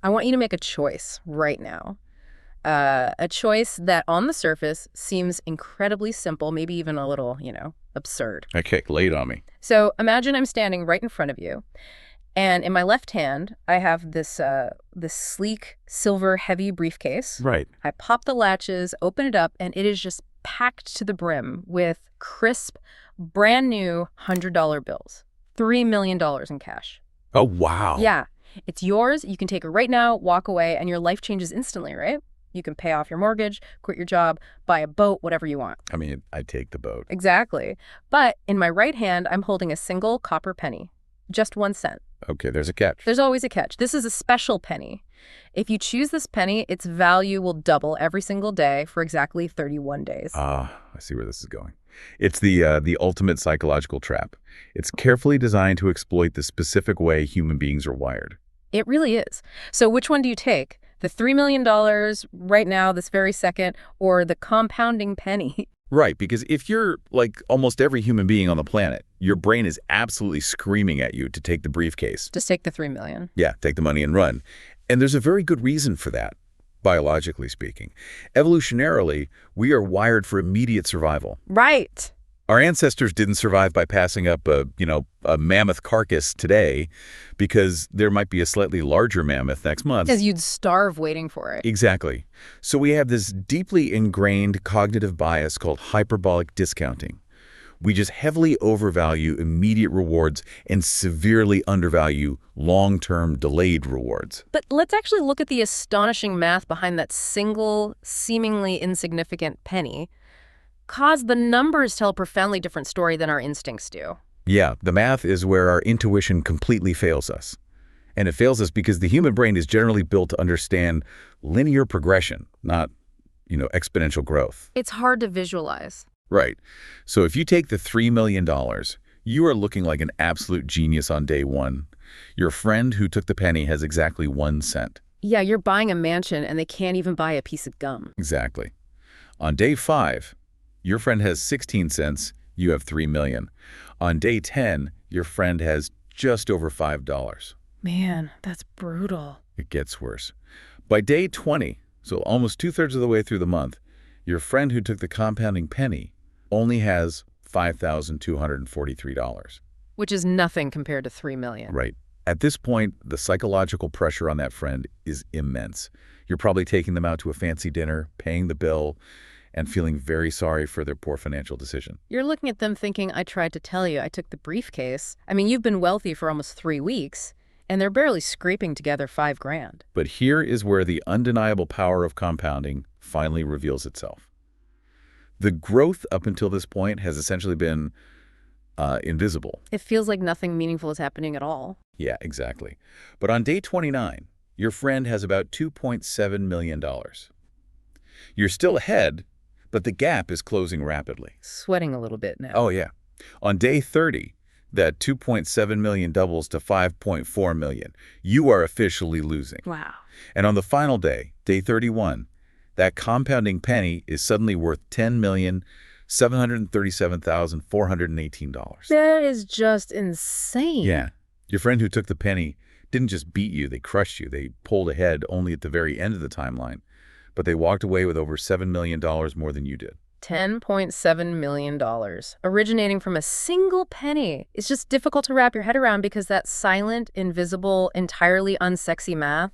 I want you to make a choice right now. A choice that on the surface seems incredibly simple, maybe even a little, absurd. Okay, lay it on me. So imagine I'm standing right in front of you, and in my left hand, I have this sleek, silver, heavy briefcase. Right. I pop the latches, open it up, and it is just packed to the brim with crisp, brand new $100 bills. $3 million in cash. Oh, wow. Yeah. It's yours. You can take it right now, walk away, and your life changes instantly, right? You can pay off your mortgage, quit your job, buy a boat, whatever you want. I mean, I'd take the boat. Exactly. But in my right hand, I'm holding a single copper penny. Just 1 cent. Okay, there's a catch. There's always a catch. This is a special penny. If you choose this penny, its value will double every single day for exactly 31 days. I see where this is going. It's the ultimate psychological trap. It's carefully designed to exploit the specific way human beings are wired. It really is. So which one do you take? The $3 million right now, this very second, or the compounding penny? Right, because if you're like almost every human being on the planet, your brain is absolutely screaming at you to take the briefcase. Just take the $3 million. Yeah, take the money and run. And there's a very good reason for that, biologically speaking. Evolutionarily, we are wired for immediate survival. Right. Our ancestors didn't survive by passing up a mammoth carcass today because there might be a slightly larger mammoth next month. Because you'd starve waiting for it. Exactly. So we have this deeply ingrained cognitive bias called hyperbolic discounting. We just heavily overvalue immediate rewards and severely undervalue long-term delayed rewards. But let's actually look at the astonishing math behind that single, seemingly insignificant penny. Cause the numbers tell a profoundly different story than our instincts do. Yeah, the math is where our intuition completely fails us. And it fails us because the human brain is generally built to understand linear progression, not, exponential growth. It's hard to visualize. Right. So if you take the $3 million, you are looking like an absolute genius on day one. Your friend who took the penny has exactly 1 cent. Yeah, you're buying a mansion and they can't even buy a piece of gum. Exactly. On day 5, your friend has 16 cents, you have $3 million. On day 10, your friend has just over $5. Man, that's brutal. It gets worse. By day 20, so almost 2/3 of the way through the month, your friend who took the compounding penny only has $5,243. Which is nothing compared to $3 million. Right. At this point, the psychological pressure on that friend is immense. You're probably taking them out to a fancy dinner, paying the bill, and feeling very sorry for their poor financial decision. You're looking at them thinking, I tried to tell you, I took the briefcase. I mean, you've been wealthy for almost 3 weeks, and they're barely scraping together $5 grand. But here is where the undeniable power of compounding finally reveals itself. The growth up until this point has essentially been invisible. It feels like nothing meaningful is happening at all. Yeah, exactly. But on day 29, your friend has about $2.7 million. You're still ahead, but the gap is closing rapidly. Sweating a little bit now. Oh, yeah. On day 30, that $2.7 million doubles to $5.4 million. You are officially losing. Wow. And on the final day, day 31, that compounding penny is suddenly worth $10,737,418. That is just insane. Yeah. Your friend who took the penny didn't just beat you, they crushed you. They pulled ahead only at the very end of the timeline. But they walked away with over $7 million more than you did. $10.7 million, originating from a single penny. It's just difficult to wrap your head around because that silent, invisible, entirely unsexy math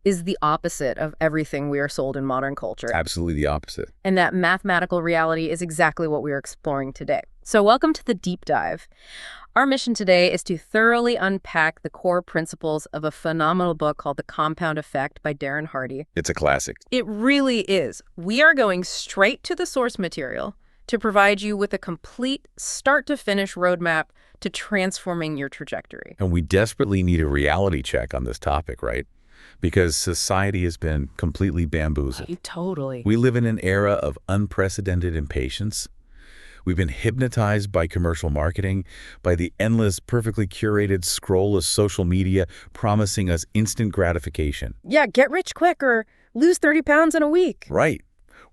is the opposite of everything we are sold in modern culture. Absolutely the opposite. And that mathematical reality is exactly what we are exploring today. So welcome to the deep dive. Our mission today is to thoroughly unpack the core principles of a phenomenal book called The Compound Effect by Darren Hardy. It's a classic. It really is. We are going straight to the source material to provide you with a complete start-to-finish roadmap to transforming your trajectory. And we desperately need a reality check on this topic, right? Because society has been completely bamboozled. Totally. We live in an era of unprecedented impatience. We've been hypnotized by commercial marketing, by the endless, perfectly curated scroll of social media promising us instant gratification. Yeah, get rich quick or lose 30 pounds in a week. Right.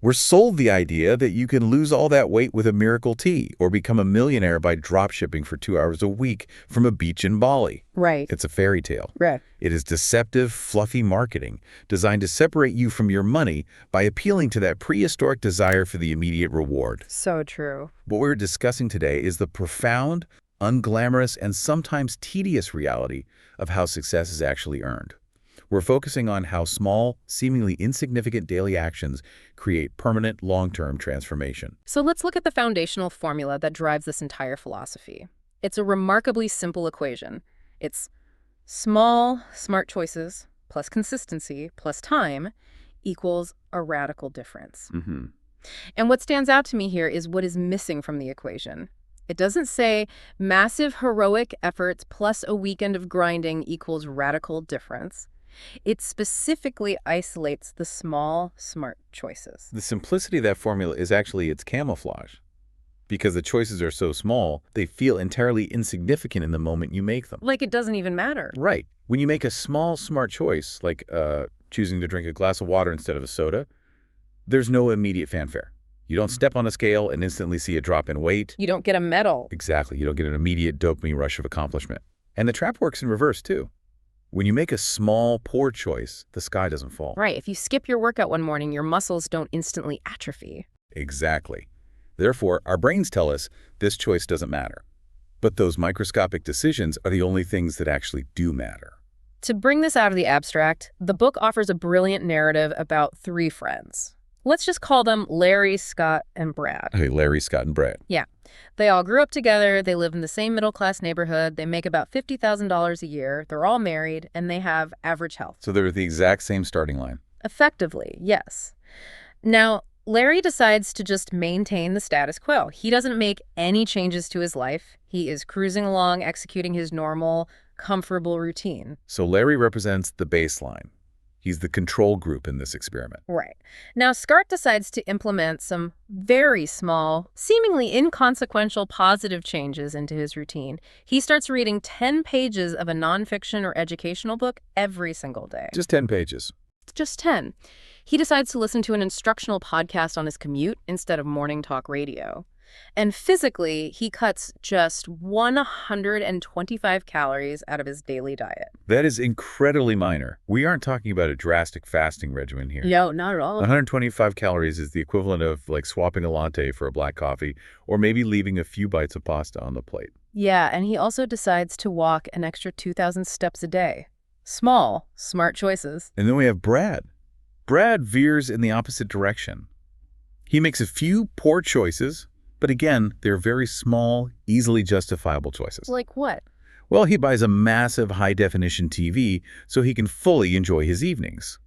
We're sold the idea that you can lose all that weight with a miracle tea or become a millionaire by drop shipping for 2 hours a week from a beach in Bali. Right. It's a fairy tale. Right. It is deceptive, fluffy marketing designed to separate you from your money by appealing to that prehistoric desire for the immediate reward. So true. What we're discussing today is the profound, unglamorous, and sometimes tedious reality of how success is actually earned. We're focusing on how small, seemingly insignificant daily actions create permanent, long-term transformation. So let's look at the foundational formula that drives this entire philosophy. It's a remarkably simple equation. It's small, smart choices plus consistency plus time equals a radical difference. And what stands out to me here is what is missing from the equation. It doesn't say massive heroic efforts plus a weekend of grinding equals radical difference. It specifically isolates the small, smart choices. The simplicity of that formula is actually its camouflage. Because the choices are so small, they feel entirely insignificant in the moment you make them. Like it doesn't even matter. Right. When you make a small, smart choice, like choosing to drink a glass of water instead of a soda, there's no immediate fanfare. You don't step on a scale and instantly see a drop in weight. You don't get a medal. Exactly. You don't get an immediate dopamine rush of accomplishment. And the trap works in reverse, too. When you make a small, poor choice, the sky doesn't fall. Right. If you skip your workout one morning, your muscles don't instantly atrophy. Exactly. Therefore, our brains tell us this choice doesn't matter. But those microscopic decisions are the only things that actually do matter. To bring this out of the abstract, the book offers a brilliant narrative about 3 friends. Let's just call them Larry, Scott, and Brad. Okay, Larry, Scott, and Brad. Yeah. They all grew up together, they live in the same middle-class neighborhood, they make about $50,000 a year, they're all married, and they have average health. So they're at the exact same starting line. Effectively, yes. Now, Larry decides to just maintain the status quo. He doesn't make any changes to his life. He is cruising along, executing his normal, comfortable routine. So Larry represents the baseline. He's the control group in this experiment. Right. Now, Scott decides to implement some very small, seemingly inconsequential positive changes into his routine. He starts reading 10 pages of a nonfiction or educational book every single day. Just 10 pages. Just 10. He decides to listen to an instructional podcast on his commute instead of morning talk radio. And physically, he cuts just 125 calories out of his daily diet. That is incredibly minor. We aren't talking about a drastic fasting regimen here. No, not at all. 125 calories is the equivalent of like swapping a latte for a black coffee or maybe leaving a few bites of pasta on the plate. Yeah, and he also decides to walk an extra 2,000 steps a day. Small, smart choices. And then we have Brad. Brad veers in the opposite direction. He makes a few poor choices, but again, they're very small, easily justifiable choices. Like what? Well, he buys a massive high-definition TV so he can fully enjoy his evenings.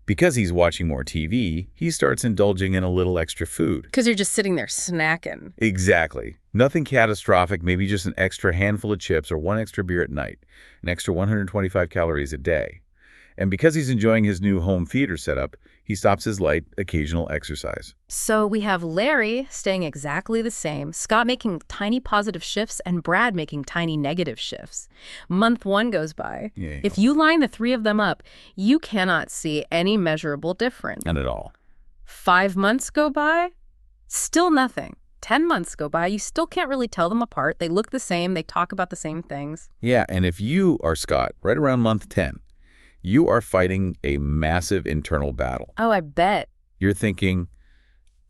Because he's watching more TV, he starts indulging in a little extra food. Because you're just sitting there snacking. Exactly. Nothing catastrophic, maybe just an extra handful of chips or one extra beer at night, an extra 125 calories a day. And because he's enjoying his new home theater setup, he stops his light, occasional exercise. So we have Larry staying exactly the same, Scott making tiny positive shifts, and Brad making tiny negative shifts. Month 1 goes by. Yeah. If you line the 3 of them up, you cannot see any measurable difference. Not at all. 5 months go by, still nothing. 10 months go by, you still can't really tell them apart. They look the same, they talk about the same things. Yeah, and if you are Scott, right around month 10, you are fighting a massive internal battle. Oh, I bet. You're thinking,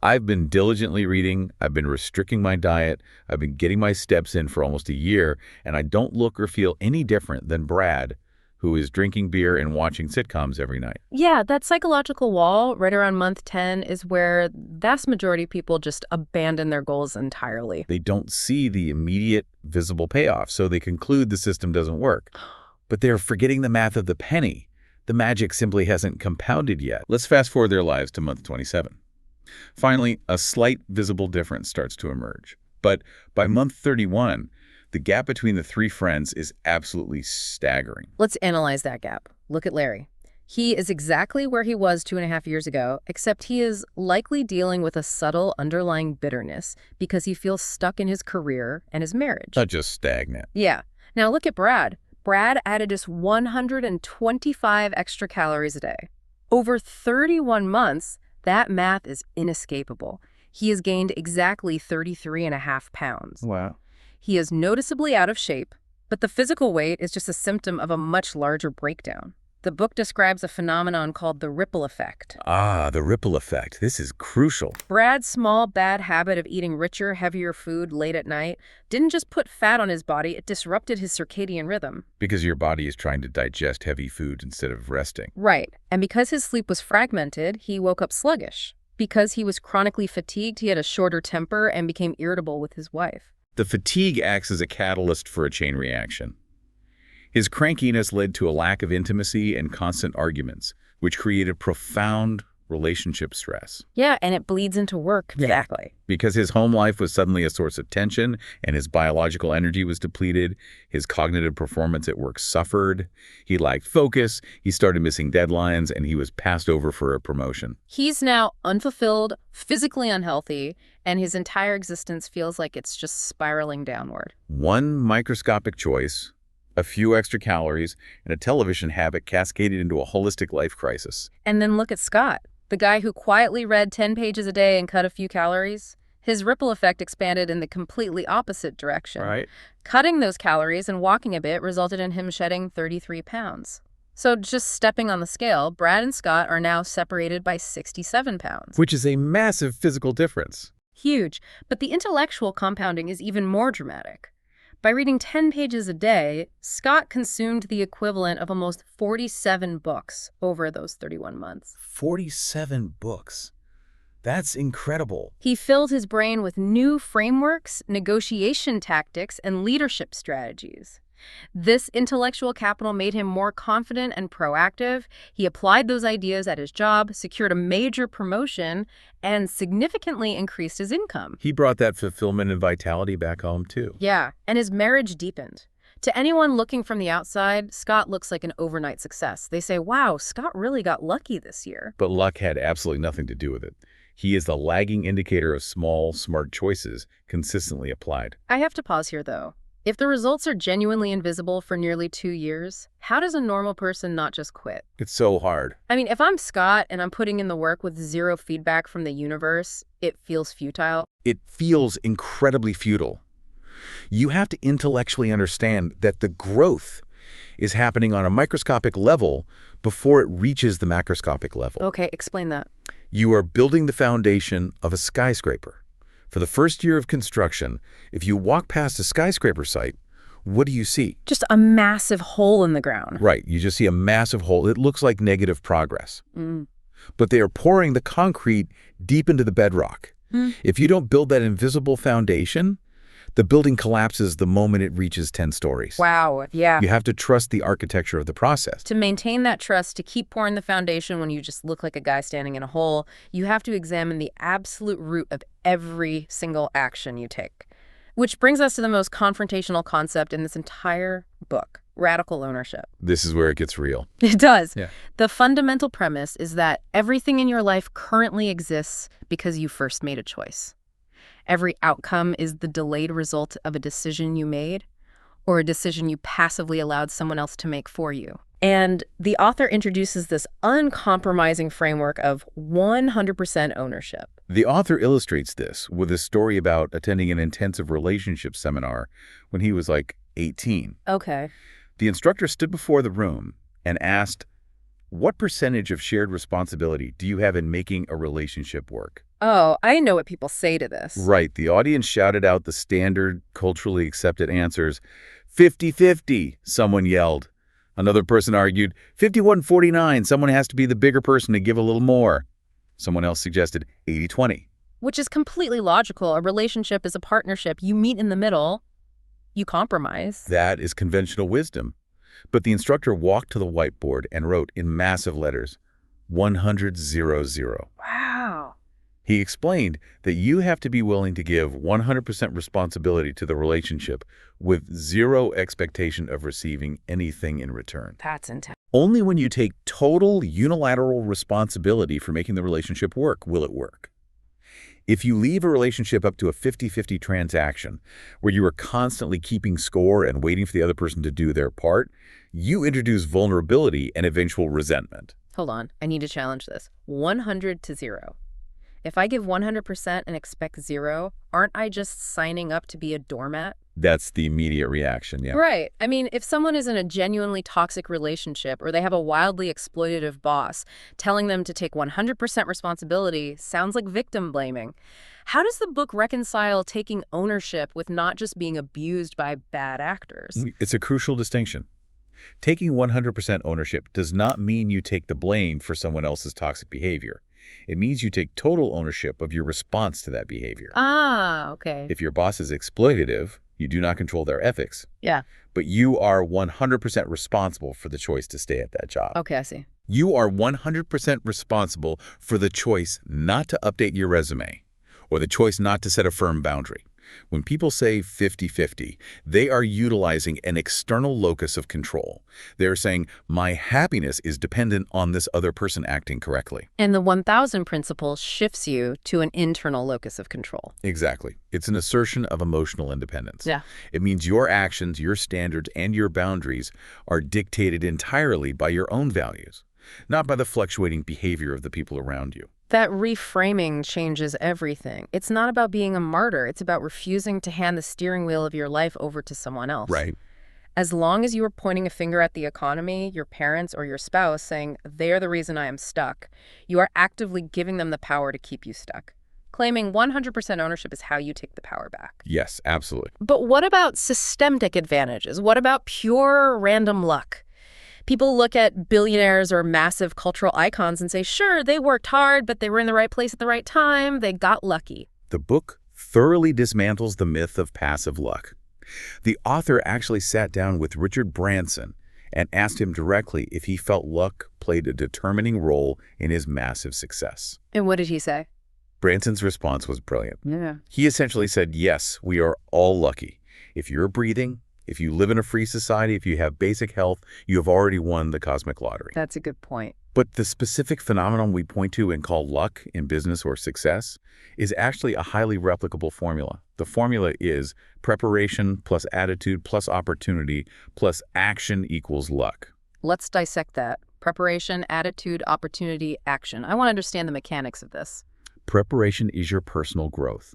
I've been diligently reading, I've been restricting my diet, I've been getting my steps in for almost a year, and I don't look or feel any different than Brad, who is drinking beer and watching sitcoms every night. Yeah, that psychological wall right around month 10 is where vast majority of people just abandon their goals entirely. They don't see the immediate visible payoff, so they conclude the system doesn't work. But they're forgetting the math of the penny. The magic simply hasn't compounded yet. Let's fast forward their lives to month 27. Finally, a slight visible difference starts to emerge. But by month 31, the gap between the 3 friends is absolutely staggering. Let's analyze that gap. Look at Larry. He is exactly where he was 2.5 years ago, except he is likely dealing with a subtle underlying bitterness because he feels stuck in his career and his marriage. Not just stagnant. Yeah. Now look at Brad. Brad added just 125 extra calories a day. Over 31 months, That math is inescapable. He has gained exactly 33.5 pounds. Wow. He is noticeably out of shape, but the physical weight is just a symptom of a much larger breakdown. The book describes a phenomenon called the ripple effect. Ah, the ripple effect. This is crucial. Brad's small, bad habit of eating richer, heavier food late at night didn't just put fat on his body, it disrupted his circadian rhythm. Because your body is trying to digest heavy food instead of resting. Right. And because his sleep was fragmented, he woke up sluggish. Because he was chronically fatigued, he had a shorter temper and became irritable with his wife. The fatigue acts as a catalyst for a chain reaction. His crankiness led to a lack of intimacy and constant arguments, which created profound relationship stress. Yeah, and it bleeds into work. Exactly. Because his home life was suddenly a source of tension and his biological energy was depleted, his cognitive performance at work suffered, he lacked focus, he started missing deadlines, and he was passed over for a promotion. He's now unfulfilled, physically unhealthy, and his entire existence feels like it's just spiraling downward. One microscopic choice, a few extra calories, and a television habit cascaded into a holistic life crisis. And then look at Scott, the guy who quietly read 10 pages a day and cut a few calories. His ripple effect expanded in the completely opposite direction. Right. Cutting those calories and walking a bit resulted in him shedding 33 pounds. So just stepping on the scale, Brad and Scott are now separated by 67 pounds. Which is a massive physical difference. Huge. But the intellectual compounding is even more dramatic. By reading 10 pages a day, Scott consumed the equivalent of almost 47 books over those 31 months. 47 books. That's incredible. He filled his brain with new frameworks, negotiation tactics, and leadership strategies. This intellectual capital made him more confident and proactive. He applied those ideas at his job, secured a major promotion, and significantly increased his income. He brought that fulfillment and vitality back home, too. Yeah, and his marriage deepened. To anyone looking from the outside, Scott looks like an overnight success. They say, wow, Scott really got lucky this year. But luck had absolutely nothing to do with it. He is the lagging indicator of small, smart choices consistently applied. I have to pause here, though. If the results are genuinely invisible for nearly 2 years, how does a normal person not just quit? It's so hard. I mean, if I'm Scott and I'm putting in the work with zero feedback from the universe, it feels futile. It feels incredibly futile. You have to intellectually understand that the growth is happening on a microscopic level before it reaches the macroscopic level. Okay, explain that. You are building the foundation of a skyscraper. For the first year of construction, if you walk past a skyscraper site, what do you see? Just a massive hole in the ground. Right, you just see a massive hole. It looks like negative progress. But they are pouring the concrete deep into the bedrock. If you don't build that invisible foundation, the building collapses the moment it reaches 10 stories. Wow, yeah. You have to trust the architecture of the process. To maintain that trust, to keep pouring the foundation when you just look like a guy standing in a hole, you have to examine the absolute root of every single action you take. Which brings us to the most confrontational concept in this entire book, radical ownership. This is where it gets real. It does. Yeah. The fundamental premise is that everything in your life currently exists because you first made a choice. Every outcome is the delayed result of a decision you made or a decision you passively allowed someone else to make for you. And the author introduces this uncompromising framework of 100% ownership. The author illustrates this with a story about attending an intensive relationship seminar when he was like 18. Okay. The instructor stood before the room and asked, "What percentage of shared responsibility do you have in making a relationship work?" Oh, I know what people say to this. Right. The audience shouted out the standard, culturally accepted answers. 50-50, someone yelled. Another person argued, 51-49, someone has to be the bigger person to give a little more. Someone else suggested 80-20. Which is completely logical. A relationship is a partnership. You meet in the middle. You compromise. That is conventional wisdom. But the instructor walked to the whiteboard and wrote in massive letters, 100-0-0. Wow. He explained that you have to be willing to give 100% responsibility to the relationship with zero expectation of receiving anything in return. That's intense. Only when you take total unilateral responsibility for making the relationship work will it work. If you leave a relationship up to a 50-50 transaction where you are constantly keeping score and waiting for the other person to do their part, you introduce vulnerability and eventual resentment. Hold on. I need to challenge this. 100 to 0. If I give 100% and expect 0, aren't I just signing up to be a doormat? That's the immediate reaction, yeah. Right. I mean, if someone is in a genuinely toxic relationship or they have a wildly exploitative boss, telling them to take 100% responsibility sounds like victim blaming. How does the book reconcile taking ownership with not just being abused by bad actors? It's a crucial distinction. Taking 100% ownership does not mean you take the blame for someone else's toxic behavior. It means you take total ownership of your response to that behavior. Ah, okay. If your boss is exploitative, you do not control their ethics. Yeah. But you are 100% responsible for the choice to stay at that job. Okay, I see. You are 100% responsible for the choice not to update your resume or the choice not to set a firm boundary. When people say 50-50, they are utilizing an external locus of control. They're saying, my happiness is dependent on this other person acting correctly. And the 1000 principle shifts you to an internal locus of control. Exactly. It's an assertion of emotional independence. Yeah. It means your actions, your standards, and your boundaries are dictated entirely by your own values, not by the fluctuating behavior of the people around you. That reframing changes everything. It's not about being a martyr. It's about refusing to hand the steering wheel of your life over to someone else. Right. As long as you are pointing a finger at the economy, your parents, or your spouse saying, they're the reason I am stuck, you are actively giving them the power to keep you stuck. Claiming 100% ownership is how you take the power back. Yes, absolutely. But what about systemic advantages? What about pure random luck? People look at billionaires or massive cultural icons and say, sure, they worked hard, but they were in the right place at the right time. They got lucky. The book thoroughly dismantles the myth of passive luck. The author actually sat down with Richard Branson and asked him directly if he felt luck played a determining role in his massive success. And what did he say? Branson's response was brilliant. Yeah. He essentially said, yes, we are all lucky. If you're breathing, if you live in a free society, if you have basic health, you have already won the cosmic lottery. That's a good point. But the specific phenomenon we point to and call luck in business or success is actually a highly replicable formula. The formula is preparation plus attitude plus opportunity plus action equals luck. Let's dissect that. Preparation, attitude, opportunity, action. I want to understand the mechanics of this. Preparation is your personal growth.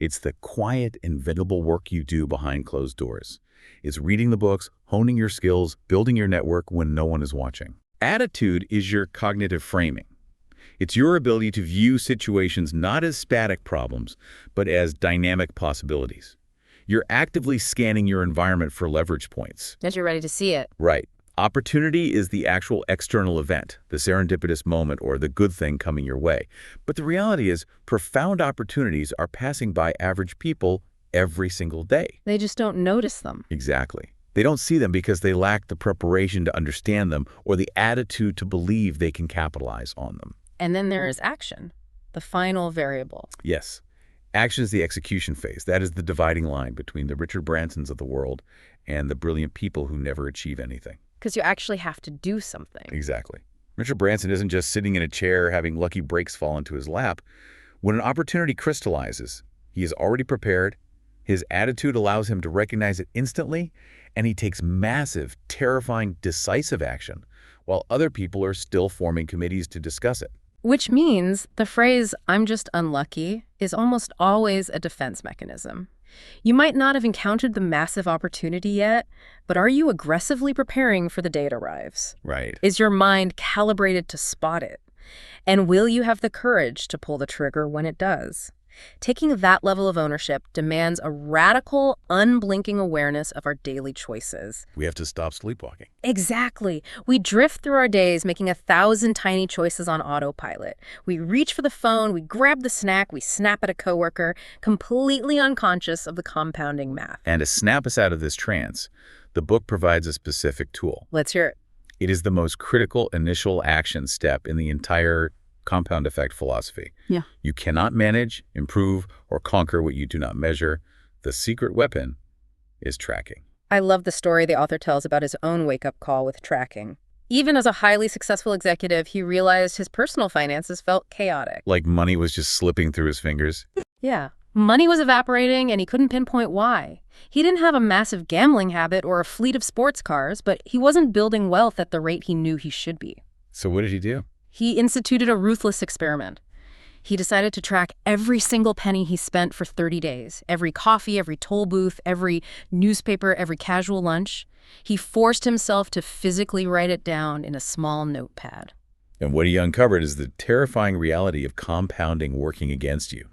It's the quiet, invisible work you do behind closed doors. It's reading the books, honing your skills, building your network when no one is watching. Attitude is your cognitive framing. It's your ability to view situations not as static problems, but as dynamic possibilities. You're actively scanning your environment for leverage points. That you're ready to see it. Right. Opportunity is the actual external event, the serendipitous moment or the good thing coming your way. But the reality is, profound opportunities are passing by average people every single day. They just don't notice them. Exactly. They don't see them because they lack the preparation to understand them or the attitude to believe they can capitalize on them. And then there is action, the final variable. Yes. Action is the execution phase. That is the dividing line between the Richard Bransons of the world and the brilliant people who never achieve anything. Because you actually have to do something. Exactly. Richard Branson isn't just sitting in a chair having lucky breaks fall into his lap. When an opportunity crystallizes, he is already prepared. His attitude allows him to recognize it instantly, and he takes massive, terrifying, decisive action, while other people are still forming committees to discuss it. Which means the phrase, I'm just unlucky, is almost always a defense mechanism. You might not have encountered the massive opportunity yet, but are you aggressively preparing for the day it arrives? Right. Is your mind calibrated to spot it? And will you have the courage to pull the trigger when it does? Taking that level of ownership demands a radical, unblinking awareness of our daily choices. We have to stop sleepwalking. Exactly. We drift through our days making 1,000 tiny choices on autopilot. We reach for the phone, we grab the snack, we snap at a coworker, completely unconscious of the compounding math. And to snap us out of this trance, the book provides a specific tool. Let's hear it. It is the most critical initial action step in the entire compound effect philosophy. Yeah. You cannot manage, improve, or conquer what you do not measure. The secret weapon is tracking. I love the story the author tells about his own wake-up call with tracking. Even as a highly successful executive, he realized his personal finances felt chaotic. Like money was just slipping through his fingers. Yeah. Money was evaporating, and he couldn't pinpoint why. He didn't have a massive gambling habit or a fleet of sports cars, but he wasn't building wealth at the rate he knew he should be. So what did he do? He instituted a ruthless experiment. He decided to track every single penny he spent for 30 days. Every coffee, every toll booth, every newspaper, every casual lunch. He forced himself to physically write it down in a small notepad. And what he uncovered is the terrifying reality of compounding working against you.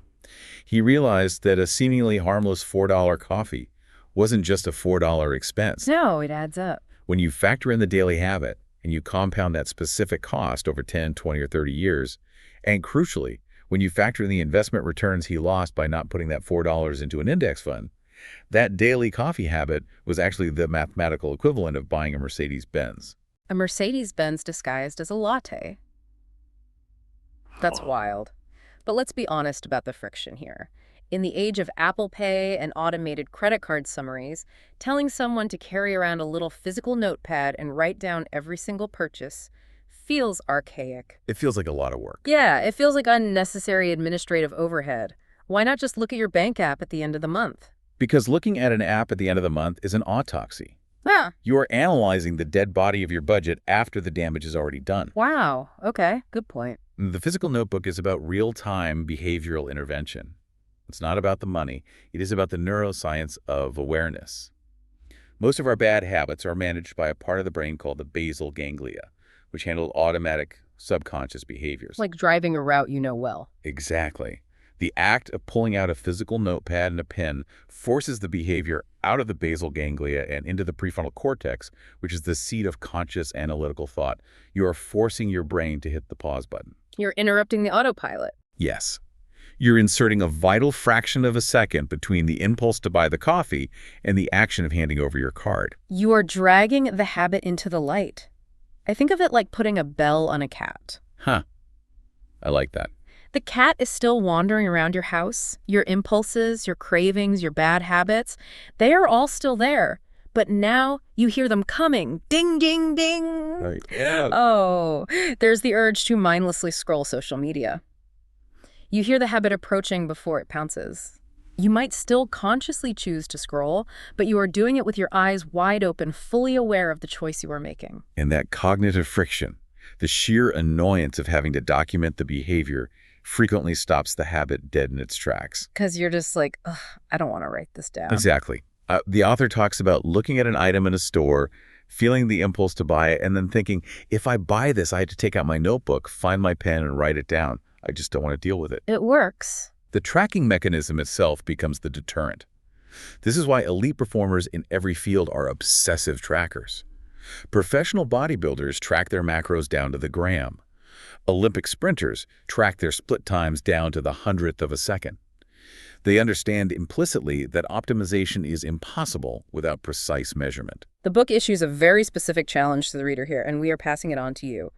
He realized that a seemingly harmless $4 coffee wasn't just a $4 expense. No, it adds up. When you factor in the daily habit and you compound that specific cost over 10, 20, or 30 years, and crucially, when you factor in the investment returns he lost by not putting that $4 into an index fund, that daily coffee habit was actually the mathematical equivalent of buying a Mercedes-Benz. A Mercedes-Benz disguised as a latte. That's wild. But let's be honest about the friction here. In the age of Apple Pay and automated credit card summaries, telling someone to carry around a little physical notepad and write down every single purchase feels archaic. It feels like a lot of work. Yeah, it feels like unnecessary administrative overhead. Why not just look at your bank app at the end of the month? Because looking at an app at the end of the month is an autopsy. Ah, You are analyzing the dead body of your budget after the damage is already done. wow. Okay, good point. The physical notebook is about real-time behavioral intervention. It's not about the money. It is about the neuroscience of awareness. Most of our bad habits are managed by a part of the brain called the basal ganglia, which handle automatic subconscious behaviors. Like driving a route you know well. Exactly. The act of pulling out a physical notepad and a pen forces the behavior out of the basal ganglia and into the prefrontal cortex, which is the seat of conscious analytical thought. You are forcing your brain to hit the pause button. You're interrupting the autopilot. Yes. You're inserting a vital fraction of a second between the impulse to buy the coffee and the action of handing over your card. You are dragging the habit into the light. I think of it like putting a bell on a cat. Huh. I like that. The cat is still wandering around your house. Your impulses, your cravings, your bad habits, they are all still there. But now you hear them coming. Ding, ding, ding. Right. Yeah. Oh, there's the urge to mindlessly scroll social media. You hear the habit approaching before it pounces. You might still consciously choose to scroll, but you are doing it with your eyes wide open, fully aware of the choice you are making. And that cognitive friction, the sheer annoyance of having to document the behavior, frequently stops the habit dead in its tracks. Because you're just like, ugh, I don't want to write this down. Exactly. The author talks about looking at an item in a store, feeling the impulse to buy it, and then thinking, if I buy this, I have to take out my notebook, find my pen, and write it down. I just don't want to deal with it. It works. The tracking mechanism itself becomes the deterrent. This is why elite performers in every field are obsessive trackers. Professional bodybuilders track their macros down to the gram. Olympic sprinters track their split times down to the 100th of a second. They understand implicitly that optimization is impossible without precise measurement. The book issues a very specific challenge to the reader here, and we are passing it on to you.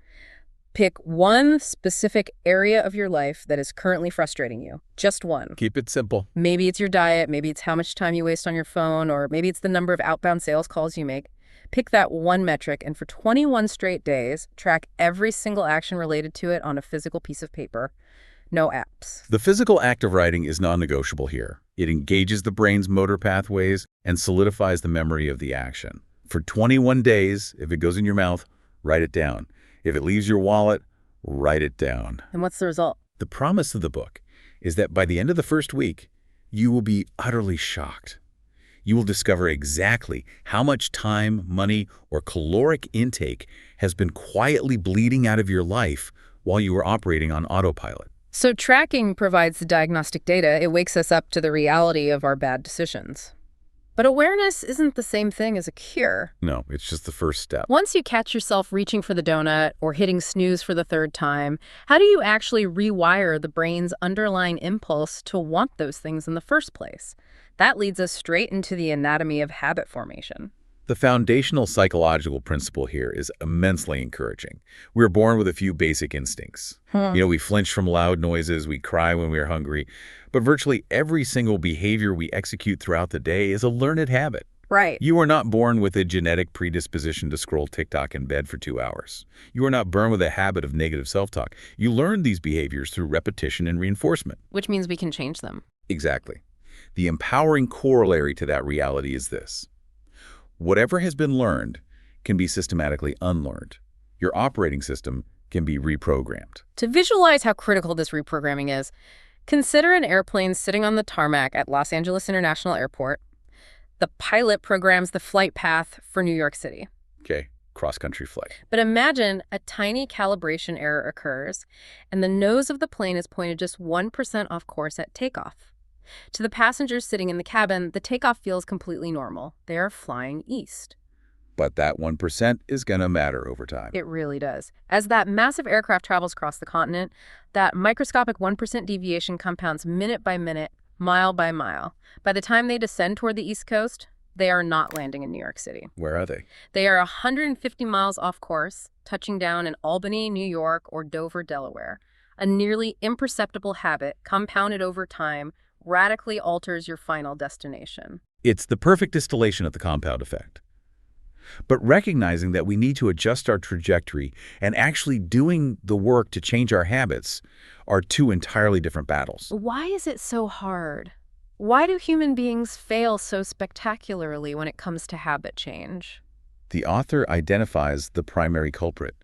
Pick one specific area of your life that is currently frustrating you. Just one. Keep it simple. Maybe it's your diet, maybe it's how much time you waste on your phone, or maybe it's the number of outbound sales calls you make. Pick that one metric, and for 21 straight days, track every single action related to it on a physical piece of paper. No apps. The physical act of writing is non-negotiable here. It engages the brain's motor pathways and solidifies the memory of the action. For 21 days, if it goes in your mouth, write it down. If it leaves your wallet, write it down. And what's the result? The promise of the book is that by the end of the first week, you will be utterly shocked. You will discover exactly how much time, money, or caloric intake has been quietly bleeding out of your life while you were operating on autopilot. So tracking provides the diagnostic data. It wakes us up to the reality of our bad decisions. But awareness isn't the same thing as a cure. No, it's just the first step. Once you catch yourself reaching for the donut or hitting snooze for the third time, how do you actually rewire the brain's underlying impulse to want those things in the first place? That leads us straight into the anatomy of habit formation. The foundational psychological principle here is immensely encouraging. We're born with a few basic instincts. We flinch from loud noises, we cry when we're hungry, but virtually every single behavior we execute throughout the day is a learned habit. Right. You are not born with a genetic predisposition to scroll TikTok in bed for 2 hours. You are not born with a habit of negative self-talk. You learn these behaviors through repetition and reinforcement. Which means we can change them. Exactly. The empowering corollary to that reality is this. Whatever has been learned can be systematically unlearned. Your operating system can be reprogrammed. To visualize how critical this reprogramming is, consider an airplane sitting on the tarmac at Los Angeles International Airport. The pilot programs the flight path for New York City. Okay, cross-country flight. But imagine a tiny calibration error occurs, and the nose of the plane is pointed just 1% off course at takeoff. To the passengers sitting in the cabin, the takeoff feels completely normal. They are flying east. But that 1% is going to matter over time. It really does. As that massive aircraft travels across the continent, that microscopic 1% deviation compounds minute by minute, mile by mile. By the time they descend toward the East Coast, they are not landing in New York City. Where are they? They are 150 miles off course, touching down in Albany, New York, or Dover, Delaware. A nearly imperceptible habit, compounded over time, radically alters your final destination. It's the perfect distillation of the compound effect. But recognizing that we need to adjust our trajectory and actually doing the work to change our habits are two entirely different battles. Why is it so hard? Why do human beings fail so spectacularly when it comes to habit change? The author identifies the primary culprit,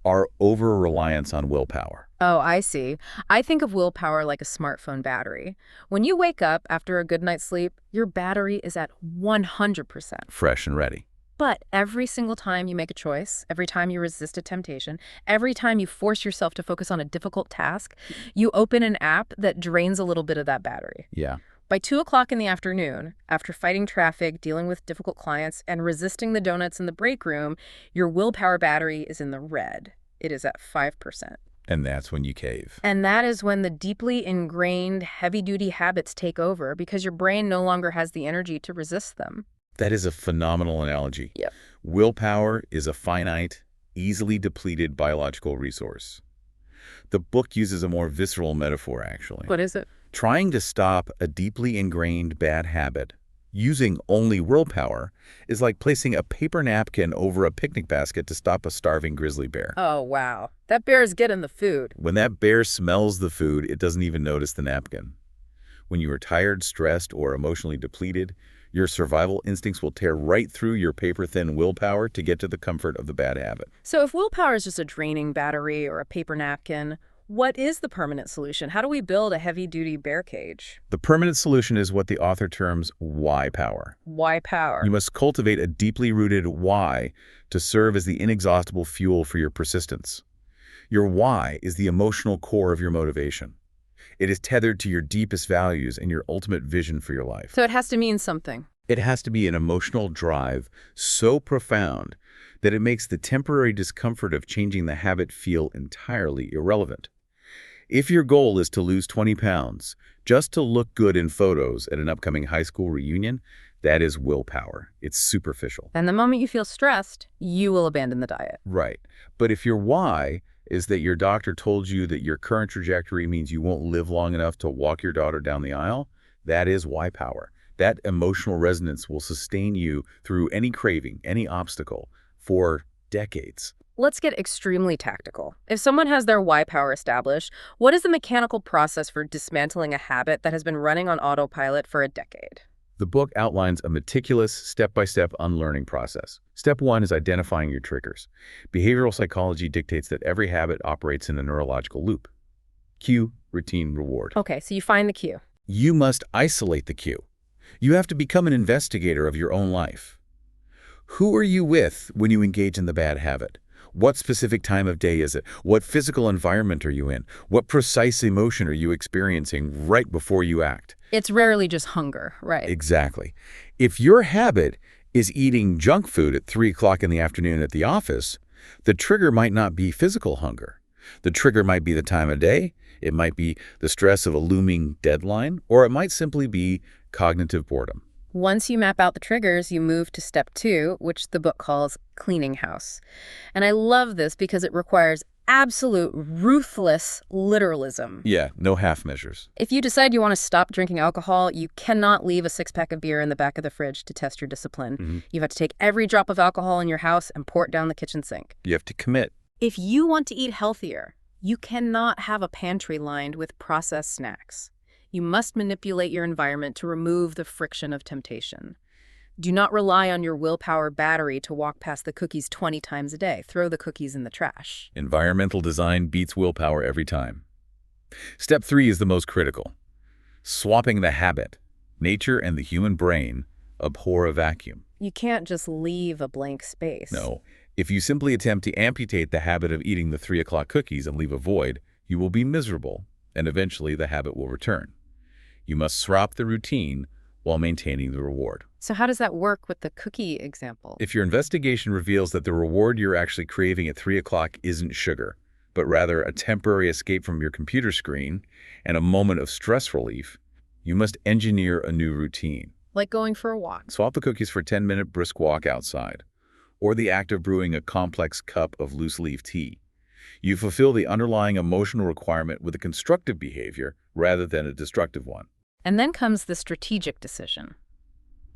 our over-reliance on willpower. Oh, I see. I think of willpower like a smartphone battery. When you wake up after a good night's sleep, your battery is at 100%. Fresh and ready. But every single time you make a choice, every time you resist a temptation, every time you force yourself to focus on a difficult task, you open an app that drains a little bit of that battery. Yeah. By 2 o'clock in the afternoon, after fighting traffic, dealing with difficult clients, and resisting the donuts in the break room, your willpower battery is in the red. It is at 5%. And that's when you cave. And that is when the deeply ingrained, heavy-duty habits take over because your brain no longer has the energy to resist them. That is a phenomenal analogy. Yep. Willpower is a finite, easily depleted biological resource. The book uses a more visceral metaphor, actually. What is it? Trying to stop a deeply ingrained bad habit using only willpower is like placing a paper napkin over a picnic basket to stop a starving grizzly bear. Oh, wow. That bear is getting the food. When that bear smells the food, it doesn't even notice the napkin. When you are tired, stressed, or emotionally depleted, your survival instincts will tear right through your paper-thin willpower to get to the comfort of the bad habit. So if willpower is just a draining battery or a paper napkin, what is the permanent solution? How do we build a heavy-duty bear cage? The permanent solution is what the author terms why power. Why power? You must cultivate a deeply rooted why to serve as the inexhaustible fuel for your persistence. Your why is the emotional core of your motivation. It is tethered to your deepest values and your ultimate vision for your life. So it has to mean something. It has to be an emotional drive so profound that it makes the temporary discomfort of changing the habit feel entirely irrelevant. If your goal is to lose 20 pounds just to look good in photos at an upcoming high school reunion, that is willpower. It's superficial. And the moment you feel stressed, you will abandon the diet. Right. But if your why is that your doctor told you that your current trajectory means you won't live long enough to walk your daughter down the aisle, that is why power. That emotional resonance will sustain you through any craving, any obstacle, for decades. Let's get extremely tactical. If someone has their why power established, what is the mechanical process for dismantling a habit that has been running on autopilot for a decade? The book outlines a meticulous, step-by-step unlearning process. Step 1 is identifying your triggers. Behavioral psychology dictates that every habit operates in a neurological loop. Cue, routine, reward. Okay, so you find the cue. You must isolate the cue. You have to become an investigator of your own life. Who are you with when you engage in the bad habit? What specific time of day is it? What physical environment are you in? What precise emotion are you experiencing right before you act? It's rarely just hunger, right? Exactly. If your habit is eating junk food at 3 o'clock in the afternoon at the office, the trigger might not be physical hunger. The trigger might be the time of day, it might be the stress of a looming deadline, or it might simply be cognitive boredom. Once you map out the triggers, you move to step 2, which the book calls cleaning house. And I love this because it requires absolute ruthless literalism. Yeah, no half measures. If you decide you want to stop drinking alcohol, you cannot leave a 6-pack of beer in the back of the fridge to test your discipline. You have to take every drop of alcohol in your house and pour it down the kitchen sink. You have to commit. If you want to eat healthier, you cannot have a pantry lined with processed snacks. You must manipulate your environment to remove the friction of temptation. Do not rely on your willpower battery to walk past the cookies 20 times a day. Throw the cookies in the trash. Environmental design beats willpower every time. Step 3 is the most critical. Swapping the habit. Nature and the human brain abhor a vacuum. You can't just leave a blank space. No. If you simply attempt to amputate the habit of eating the 3 o'clock cookies and leave a void, you will be miserable, and eventually the habit will return. You must swap the routine while maintaining the reward. So how does that work with the cookie example? If your investigation reveals that the reward you're actually craving at 3 o'clock isn't sugar, but rather a temporary escape from your computer screen and a moment of stress relief, you must engineer a new routine. Like going for a walk. Swap the cookies for a 10-minute brisk walk outside, or the act of brewing a complex cup of loose-leaf tea. You fulfill the underlying emotional requirement with a constructive behavior rather than a destructive one. And then comes the strategic decision.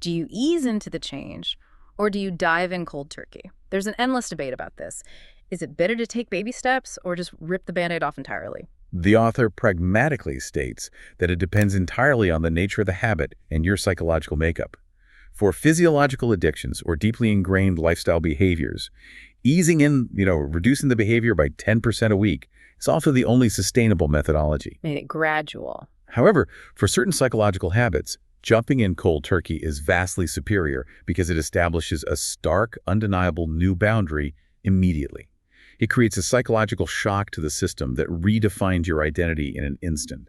Do you ease into the change, or do you dive in cold turkey? There's an endless debate about this. Is it better to take baby steps or just rip the Band-Aid off entirely? The author pragmatically states that it depends entirely on the nature of the habit and your psychological makeup. For physiological addictions or deeply ingrained lifestyle behaviors, easing in, reducing the behavior by 10% a week is also the only sustainable methodology. Made it gradual. However, for certain psychological habits, jumping in cold turkey is vastly superior because it establishes a stark, undeniable new boundary immediately. It creates a psychological shock to the system that redefines your identity in an instant.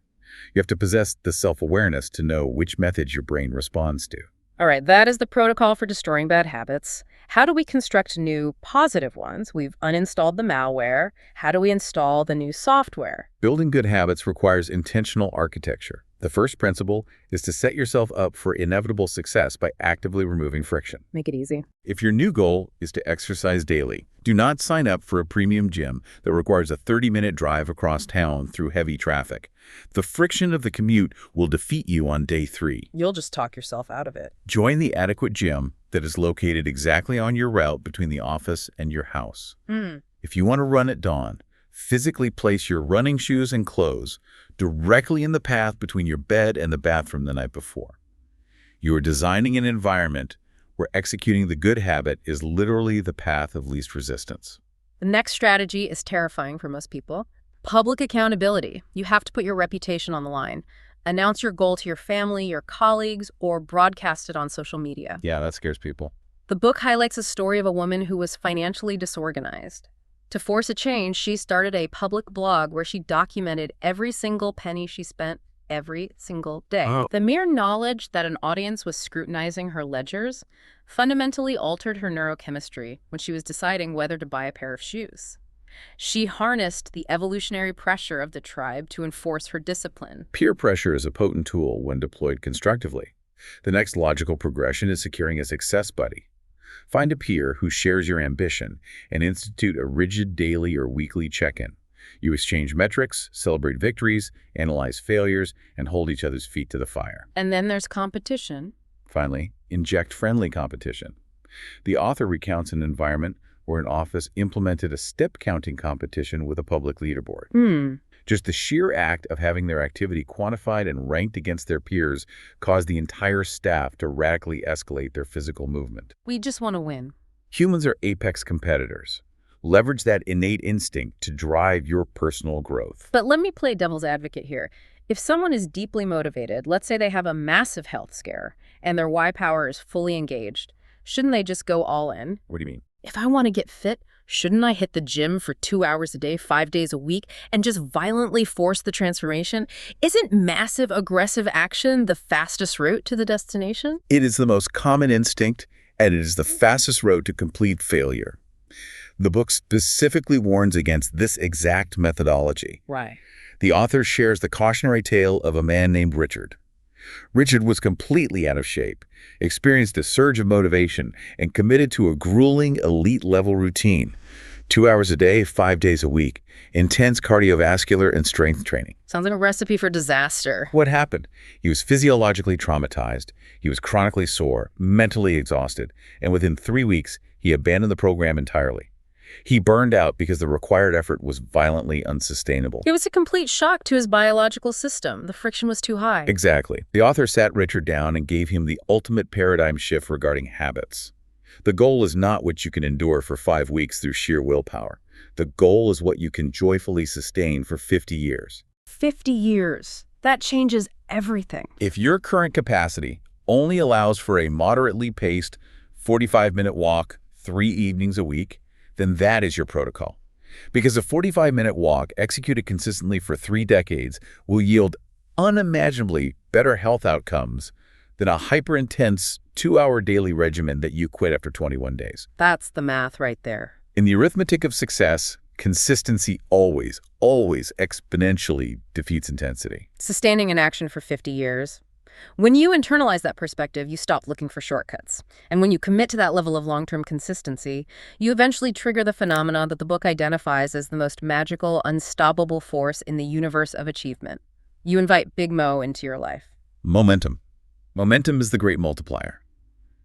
You have to possess the self-awareness to know which methods your brain responds to. All right, that is the protocol for destroying bad habits. How do we construct new positive ones? We've uninstalled the malware. How do we install the new software? Building good habits requires intentional architecture. The first principle is to set yourself up for inevitable success by actively removing friction. Make it easy. If your new goal is to exercise daily, do not sign up for a premium gym that requires a 30-minute drive across town through heavy traffic. The friction of the commute will defeat you on day 3. You'll just talk yourself out of it. Join the adequate gym that is located exactly on your route between the office and your house. If you want to run at dawn, physically place your running shoes and clothes directly in the path between your bed and the bathroom the night before. You are designing an environment where executing the good habit is literally the path of least resistance. The next strategy is terrifying for most people. Public accountability. You have to put your reputation on the line. Announce your goal to your family, your colleagues, or broadcast it on social media. Yeah, that scares people. The book highlights a story of a woman who was financially disorganized. To force a change, she started a public blog where she documented every single penny she spent every single day. Oh. The mere knowledge that an audience was scrutinizing her ledgers fundamentally altered her neurochemistry when she was deciding whether to buy a pair of shoes. She harnessed the evolutionary pressure of the tribe to enforce her discipline. Peer pressure is a potent tool when deployed constructively. The next logical progression is securing a success buddy. Find a peer who shares your ambition and institute a rigid daily or weekly check-in. You exchange metrics, celebrate victories, analyze failures, and hold each other's feet to the fire. And then there's competition. Finally, inject friendly competition. The author recounts an environment where an office implemented a step-counting competition with a public leaderboard. Just the sheer act of having their activity quantified and ranked against their peers caused the entire staff to radically escalate their physical movement. We just want to win. Humans are apex competitors. Leverage that innate instinct to drive your personal growth. But let me play devil's advocate here. If someone is deeply motivated, let's say they have a massive health scare, and their why power is fully engaged, shouldn't they just go all in? What do you mean? If I want to get fit, shouldn't I hit the gym for 2 hours a day, 5 days a week, and just violently force the transformation? Isn't massive, aggressive action the fastest route to the destination? It is the most common instinct, and it is the fastest road to complete failure. The book specifically warns against this exact methodology. Right. The author shares the cautionary tale of a man named Richard. Richard was completely out of shape, experienced a surge of motivation, and committed to a grueling elite-level routine. 2 hours a day, 5 days a week, intense cardiovascular and strength training. Sounds like a recipe for disaster. What happened? He was physiologically traumatized, he was chronically sore, mentally exhausted, and within 3 weeks, he abandoned the program entirely. He burned out because the required effort was violently unsustainable. It was a complete shock to his biological system. The friction was too high. Exactly. The author sat Richard down and gave him the ultimate paradigm shift regarding habits. The goal is not what you can endure for 5 weeks through sheer willpower. The goal is what you can joyfully sustain for 50 years. 50 years. That changes everything. If your current capacity only allows for a moderately paced 45-minute walk 3 evenings a week, then that is your protocol. Because a 45-minute walk executed consistently for 3 decades will yield unimaginably better health outcomes than a hyper-intense 2-hour daily regimen that you quit after 21 days. That's the math right there. In the arithmetic of success, consistency always exponentially defeats intensity. Sustaining an action for 50 years. When you internalize that perspective, you stop looking for shortcuts. And when you commit to that level of long-term consistency, you eventually trigger the phenomena that the book identifies as the most magical, unstoppable force in the universe of achievement. You invite Big Mo into your life. Momentum. Momentum is the great multiplier.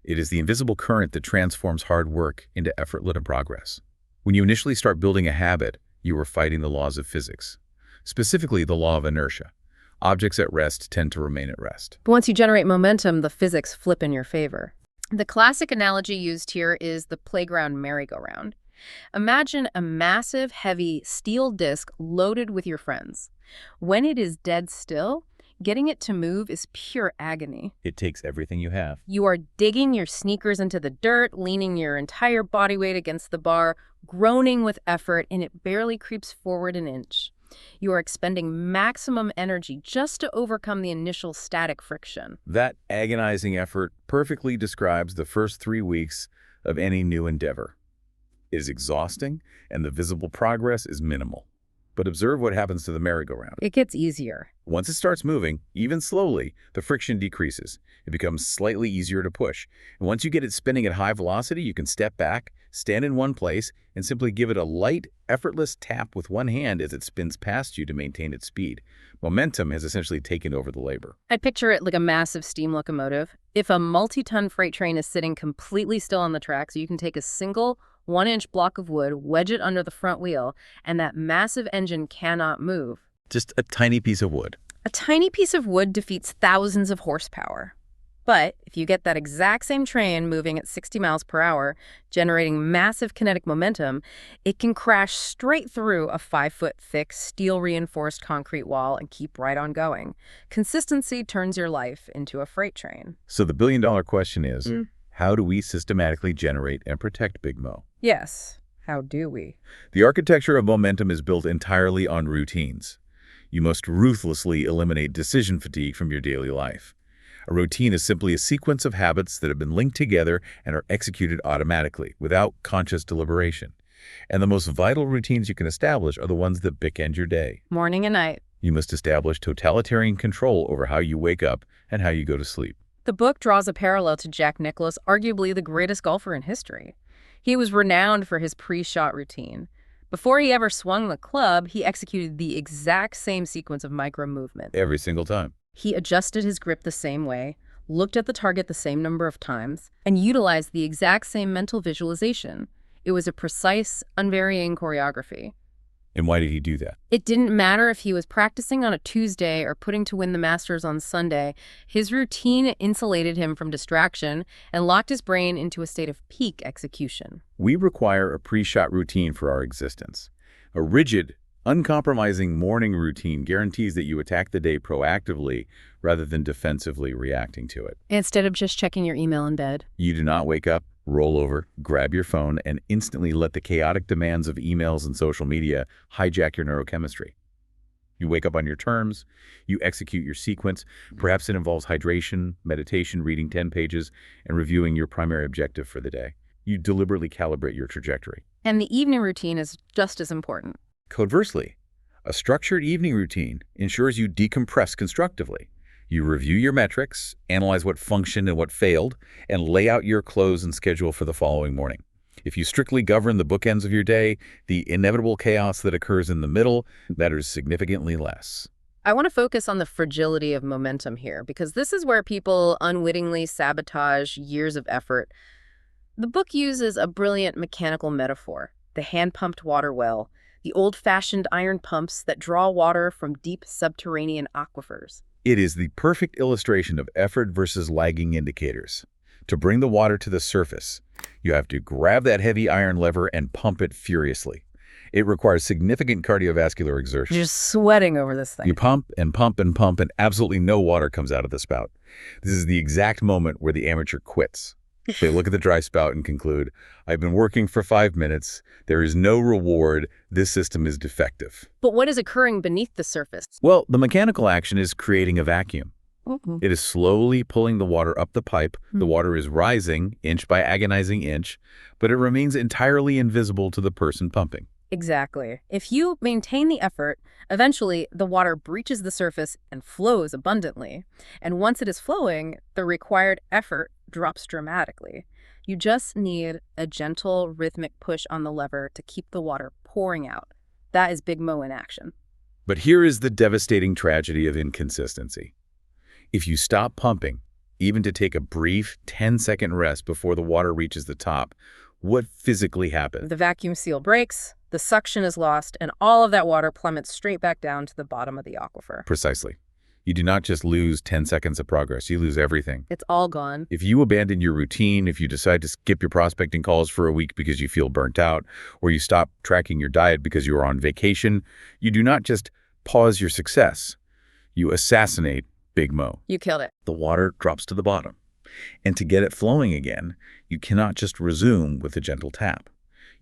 It is the invisible current that transforms hard work into effort-laden progress. When you initially start building a habit, you are fighting the laws of physics, specifically the law of inertia. Objects at rest tend to remain at rest. But once you generate momentum, the physics flip in your favor. The classic analogy used here is the playground merry-go-round. Imagine a massive, heavy steel disc loaded with your friends. When it is dead still, getting it to move is pure agony. It takes everything you have. You are digging your sneakers into the dirt, leaning your entire body weight against the bar, groaning with effort, and it barely creeps forward an inch. You are expending maximum energy just to overcome the initial static friction. That agonizing effort perfectly describes the first 3 weeks of any new endeavor. It is exhausting, and the visible progress is minimal. But observe what happens to the merry-go-round. It gets easier. Once it starts moving, even slowly, the friction decreases. It becomes slightly easier to push. And once you get it spinning at high velocity, you can step back, stand in one place, and simply give it a light, effortless tap with one hand as it spins past you to maintain its speed. Momentum has essentially taken over the labor. I'd picture it like a massive steam locomotive. If a multi-ton freight train is sitting completely still on the tracks, you can take a single 1-inch block of wood, wedge it under the front wheel, and that massive engine cannot move. Just a tiny piece of wood. A tiny piece of wood defeats thousands of horsepower. But if you get that exact same train moving at 60 miles per hour, generating massive kinetic momentum, it can crash straight through a 5-foot-thick, steel-reinforced concrete wall and keep right on going. Consistency turns your life into a freight train. So the billion-dollar question is, how do we systematically generate and protect Big Mo? Yes, how do we? The architecture of momentum is built entirely on routines. You must ruthlessly eliminate decision fatigue from your daily life. A routine is simply a sequence of habits that have been linked together and are executed automatically, without conscious deliberation. And the most vital routines you can establish are the ones that bookend your day. Morning and night. You must establish totalitarian control over how you wake up and how you go to sleep. The book draws a parallel to Jack Nicklaus, arguably the greatest golfer in history. He was renowned for his pre-shot routine. Before he ever swung the club, he executed the exact same sequence of micro-movement. Every single time. He adjusted his grip the same way, looked at the target the same number of times, and utilized the exact same mental visualization. It was a precise, unvarying choreography. And why did he do that? It didn't matter if he was practicing on a Tuesday or putting to win the Masters on Sunday. His routine insulated him from distraction and locked his brain into a state of peak execution. We require a pre-shot routine for our existence. A rigid, uncompromising morning routine guarantees that you attack the day proactively rather than defensively reacting to it. Instead of just checking your email in bed. You do not wake up, roll over, grab your phone, and instantly let the chaotic demands of emails and social media hijack your neurochemistry. You wake up on your terms, you execute your sequence. Perhaps it involves hydration, meditation, reading 10 pages, and reviewing your primary objective for the day. You deliberately calibrate your trajectory. And the evening routine is just as important. Conversely, a structured evening routine ensures you decompress constructively. You review your metrics, analyze what functioned and what failed, and lay out your close and schedule for the following morning. If you strictly govern the bookends of your day, the inevitable chaos that occurs in the middle matters significantly less. I want to focus on the fragility of momentum here, because this is where people unwittingly sabotage years of effort. The book uses a brilliant mechanical metaphor. the hand-pumped water well, the old-fashioned iron pumps that draw water from deep subterranean aquifers. It is the perfect illustration of effort versus lagging indicators. To bring the water to the surface, you have to grab that heavy iron lever and pump it furiously. It requires significant cardiovascular exertion. You're just sweating over this thing. You pump and pump and pump, and absolutely no water comes out of the spout. This is the exact moment where the amateur quits. They look at the dry spout and conclude, I've been working for 5 minutes. There is no reward. This system is defective. But what is occurring beneath the surface? Well, the mechanical action is creating a vacuum. Mm-hmm. It is slowly pulling the water up the pipe. The water is rising inch by agonizing inch, but it remains entirely invisible to the person pumping. Exactly. If you maintain the effort, eventually the water breaches the surface and flows abundantly. And once it is flowing, the required effort drops dramatically. You just need a gentle, rhythmic push on the lever to keep the water pouring out. That is Big Mo in action. But here is the devastating tragedy of inconsistency. If you stop pumping, even to take a brief 10-second rest before the water reaches the top, what physically happens? The vacuum seal breaks, the suction is lost, and all of that water plummets straight back down to the bottom of the aquifer. Precisely. You do not just lose 10 seconds of progress, you lose everything. It's all gone. If you abandon your routine, if you decide to skip your prospecting calls for a week because you feel burnt out, or you stop tracking your diet because you are on vacation, you do not just pause your success. You assassinate Big Mo. You killed it. The water drops to the bottom. And to get it flowing again, you cannot just resume with a gentle tap.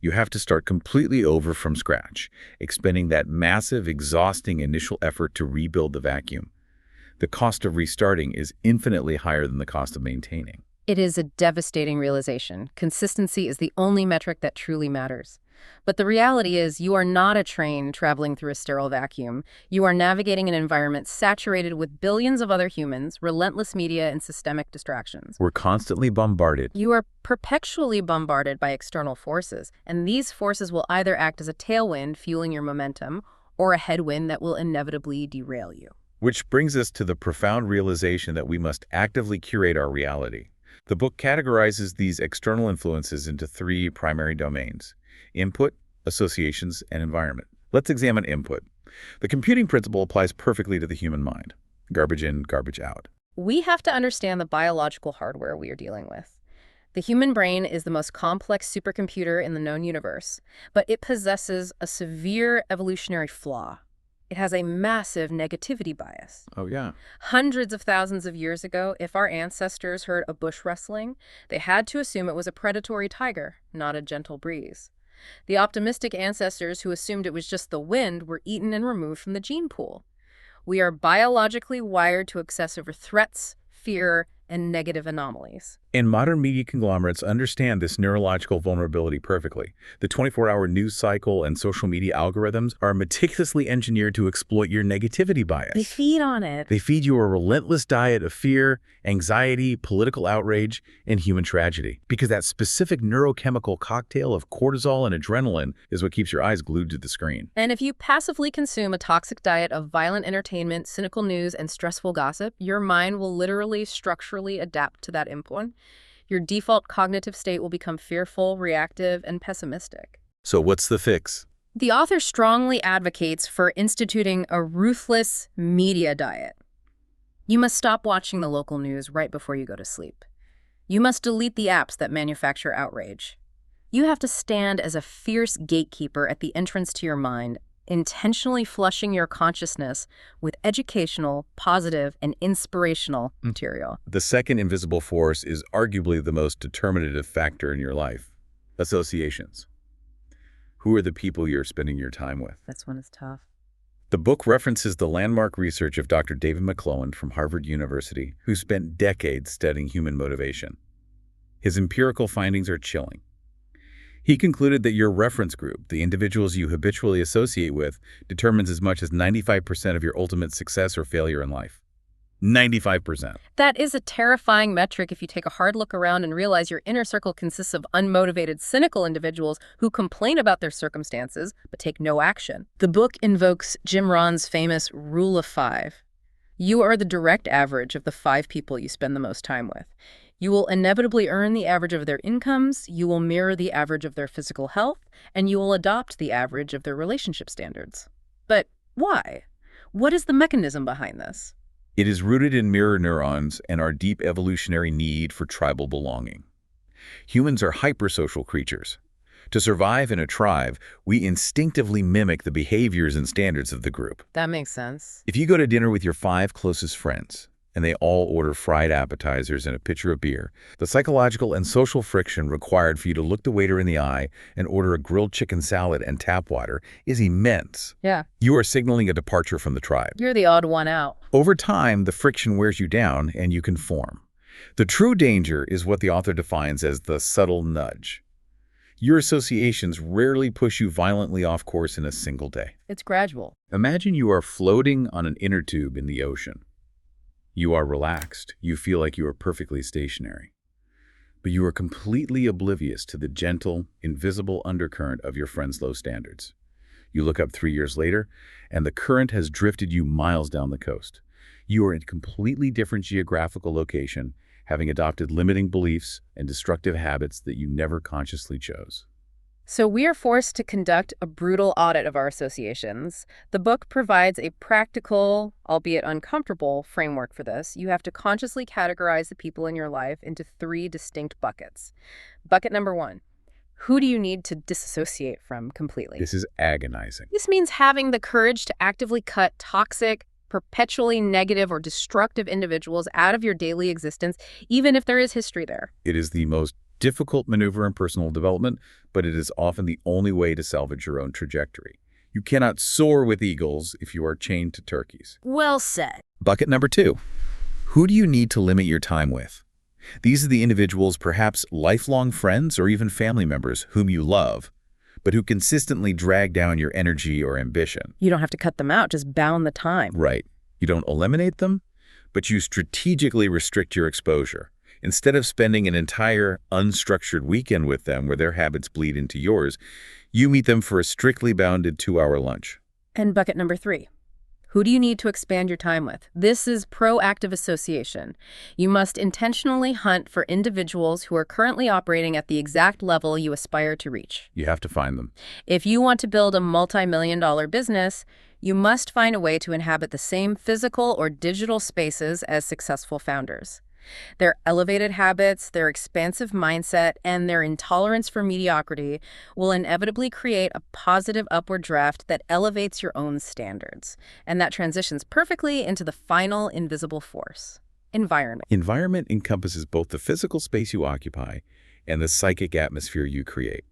You have to start completely over from scratch, expending that massive, exhausting initial effort to rebuild the vacuum. The cost of restarting is infinitely higher than the cost of maintaining. It is a devastating realization. Consistency is the only metric that truly matters. But the reality is you are not a train traveling through a sterile vacuum. You are navigating an environment saturated with billions of other humans, relentless media, and systemic distractions. We're constantly bombarded. You are perpetually bombarded by external forces, and these forces will either act as a tailwind fueling your momentum or a headwind that will inevitably derail you. Which brings us to the profound realization that we must actively curate our reality. The book categorizes these external influences into 3 primary domains: input, associations, and environment. Let's examine input. The computing principle applies perfectly to the human mind. Garbage in, garbage out. We have to understand the biological hardware we are dealing with. The human brain is the most complex supercomputer in the known universe, but it possesses a severe evolutionary flaw. It has a massive negativity bias. Oh, yeah. Hundreds of thousands of years ago, if our ancestors heard a bush rustling, they had to assume it was a predatory tiger, not a gentle breeze. The optimistic ancestors who assumed it was just the wind were eaten and removed from the gene pool. We are biologically wired to obsess over threats, fear, and negative anomalies. And modern media conglomerates understand this neurological vulnerability perfectly. The 24-hour news cycle and social media algorithms are meticulously engineered to exploit your negativity bias. They feed on it. They feed you a relentless diet of fear, anxiety, political outrage, and human tragedy. Because that specific neurochemical cocktail of cortisol and adrenaline is what keeps your eyes glued to the screen. And if you passively consume a toxic diet of violent entertainment, cynical news, and stressful gossip, your mind will literally structurally adapt to that input. Your default cognitive state will become fearful, reactive, and pessimistic. So what's the fix? The author strongly advocates for instituting a ruthless media diet. You must stop watching the local news right before you go to sleep. You must delete the apps that manufacture outrage. You have to stand as a fierce gatekeeper at the entrance to your mind, intentionally flushing your consciousness with educational, positive, and inspirational material. The second invisible force is arguably the most determinative factor in your life: associations. Who are the people you're spending your time with? This one is tough. The book references the landmark research of Dr. David McClelland from Harvard University, who spent decades studying human motivation. His empirical findings are chilling. He concluded that your reference group, the individuals you habitually associate with, determines as much as 95% of your ultimate success or failure in life. 95%. That is a terrifying metric if you take a hard look around and realize your inner circle consists of unmotivated, cynical individuals who complain about their circumstances but take no action. The book invokes Jim Rohn's famous Rule of 5. You are the direct average of the 5 people you spend the most time with. You will inevitably earn the average of their incomes, you will mirror the average of their physical health, and you will adopt the average of their relationship standards. But why? What is the mechanism behind this? It is rooted in mirror neurons and our deep evolutionary need for tribal belonging. Humans are hypersocial creatures. To survive in a tribe, we instinctively mimic the behaviors and standards of the group. That makes sense. If you go to dinner with your 5 closest friends, and they all order fried appetizers and a pitcher of beer, the psychological and social friction required for you to look the waiter in the eye and order a grilled chicken salad and tap water is immense. Yeah. You are signaling a departure from the tribe. You're the odd one out. Over time, the friction wears you down and you conform. The true danger is what the author defines as the subtle nudge. Your associations rarely push you violently off course in a single day. It's gradual. Imagine you are floating on an inner tube in the ocean. You are relaxed. You feel like you are perfectly stationary. But you are completely oblivious to the gentle, invisible undercurrent of your friend's low standards. You look up 3 years later, and the current has drifted you miles down the coast. You are in a completely different geographical location, having adopted limiting beliefs and destructive habits that you never consciously chose. So we are forced to conduct a brutal audit of our associations. The book provides a practical, albeit uncomfortable, framework for this. You have to consciously categorize the people in your life into 3 distinct buckets. Bucket number 1, who do you need to disassociate from completely? This is agonizing. This means having the courage to actively cut toxic, perpetually negative or destructive individuals out of your daily existence, even if there is history there. It is the most difficult maneuver in personal development, but it is often the only way to salvage your own trajectory. You cannot soar with eagles if you are chained to turkeys. Well said. Bucket number 2. Who do you need to limit your time with? These are the individuals, perhaps lifelong friends or even family members, whom you love, but who consistently drag down your energy or ambition. You don't have to cut them out, just bound the time. Right. You don't eliminate them, but you strategically restrict your exposure. Instead of spending an entire unstructured weekend with them where their habits bleed into yours, you meet them for a strictly bounded 2-hour lunch. And bucket number 3. Who do you need to expand your time with? This is proactive association. You must intentionally hunt for individuals who are currently operating at the exact level you aspire to reach. You have to find them. If you want to build a multi-million-dollar business, you must find a way to inhabit the same physical or digital spaces as successful founders. Their elevated habits, their expansive mindset, and their intolerance for mediocrity will inevitably create a positive upward draft that elevates your own standards. And that transitions perfectly into the final invisible force: environment. Environment encompasses both the physical space you occupy and the psychic atmosphere you create.